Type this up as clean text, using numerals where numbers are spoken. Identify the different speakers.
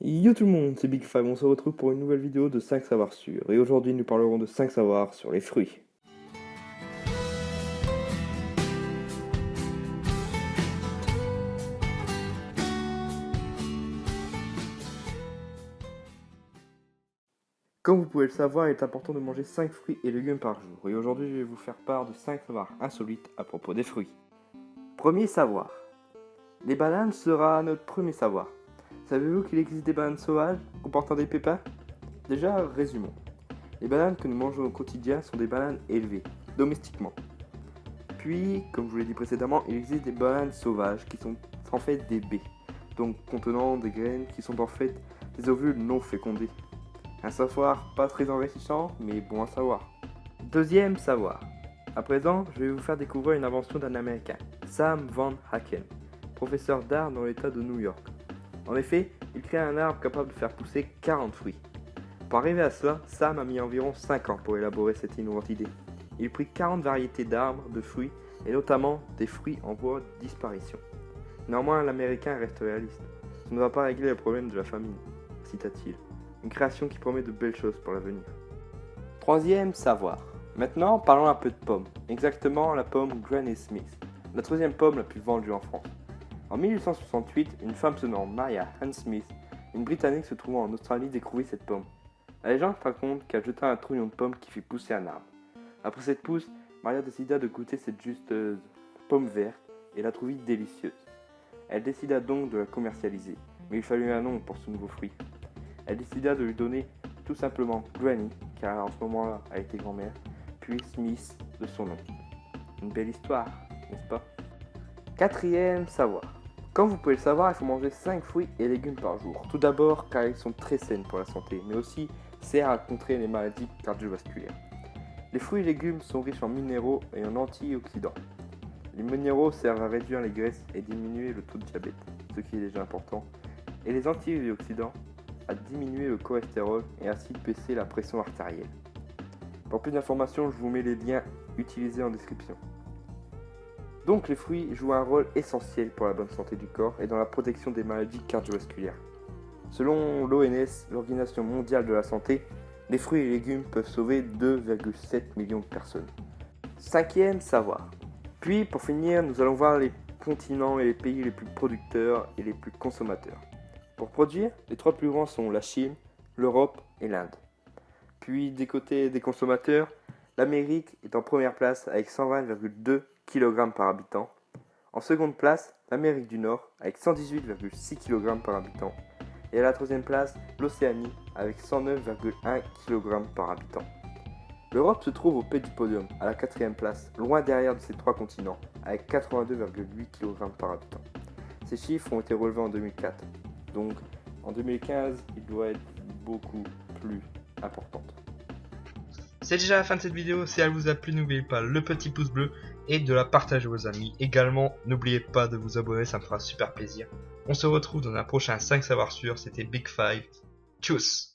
Speaker 1: Yo tout le monde, c'est Big Five, on se retrouve pour une nouvelle vidéo de 5 savoirs sûrs. Et aujourd'hui nous parlerons de 5 savoirs sur les fruits. Comme vous pouvez le savoir, il est important de manger 5 fruits et légumes par jour. Et aujourd'hui je vais vous faire part de 5 savoirs insolites à propos des fruits. Premier savoir. Les bananes sera notre premier savoir. Savez-vous qu'il existe des bananes sauvages comportant des pépins? Déjà, résumons. Les bananes que nous mangeons au quotidien sont des bananes élevées, domestiquement. Puis, comme je vous l'ai dit précédemment, il existe des bananes sauvages qui sont en fait des baies, donc contenant des graines qui sont en fait des ovules non fécondés. Un savoir pas très enrichissant, mais bon à savoir. Deuxième savoir. À présent, je vais vous faire découvrir une invention d'un Américain, Sam Van Haken, professeur d'art dans l'État de New York. En effet, il crée un arbre capable de faire pousser 40 fruits. Pour arriver à cela, Sam a mis environ 5 ans pour élaborer cette innovante idée. Il prit 40 variétés d'arbres, de fruits, et notamment des fruits en voie de disparition. Néanmoins, l'Américain reste réaliste. Ça ne va pas régler le problème de la famine, cita-t-il. Une création qui promet de belles choses pour l'avenir. Troisième savoir. Maintenant, parlons un peu de pommes. Exactement la pomme Granny Smith, la troisième pomme la plus vendue en France. En 1868, une femme se nommant Maria Ann Smith, une Britannique se trouvant en Australie, découvrit cette pomme. La légende raconte qu'elle jeta un trouillon de pommes qui fit pousser un arbre. Après cette pousse, Maria décida de goûter cette justeuse pomme verte et la trouvit délicieuse. Elle décida donc de la commercialiser, mais il fallut un nom pour ce nouveau fruit. Elle décida de lui donner tout simplement Granny, car en ce moment-là elle était grand-mère, puis Smith de son nom. Une belle histoire, n'est-ce pas? Quatrième savoir. Comme vous pouvez le savoir, il faut manger 5 fruits et légumes par jour. Tout d'abord car ils sont très sains pour la santé, mais aussi servent à contrer les maladies cardiovasculaires. Les fruits et légumes sont riches en minéraux et en antioxydants. Les minéraux servent à réduire les graisses et diminuer le taux de diabète, ce qui est déjà important, et les antioxydants à diminuer le cholestérol et ainsi baisser la pression artérielle. Pour plus d'informations, je vous mets les liens utilisés en description. Donc les fruits jouent un rôle essentiel pour la bonne santé du corps et dans la protection des maladies cardiovasculaires. Selon l'OMS, l'Organisation mondiale de la santé, les fruits et légumes peuvent sauver 2,7 millions de personnes. Cinquième savoir. Puis pour finir, nous allons voir les continents et les pays les plus producteurs et les plus consommateurs. Pour produire, les 3 plus grands sont la Chine, l'Europe et l'Inde. Puis des côtés des consommateurs, l'Amérique est en première place avec 120,2 kg par habitant. En seconde place, l'Amérique du Nord avec 118,6 kg par habitant. Et à la troisième place, l'Océanie avec 109,1 kg par habitant. L'Europe se trouve au pied du podium, à la quatrième place, loin derrière de ces 3 continents, avec 82,8 kg par habitant. Ces chiffres ont été relevés en 2004, donc en 2015, il doit être beaucoup plus important.
Speaker 2: C'est déjà la fin de cette vidéo. Si elle vous a plu, n'oubliez pas le petit pouce bleu et de la partager à vos amis. Également, n'oubliez pas de vous abonner, ça me fera super plaisir. On se retrouve dans un prochain 5 savoirs sûrs. C'était Big Five. Tchuss!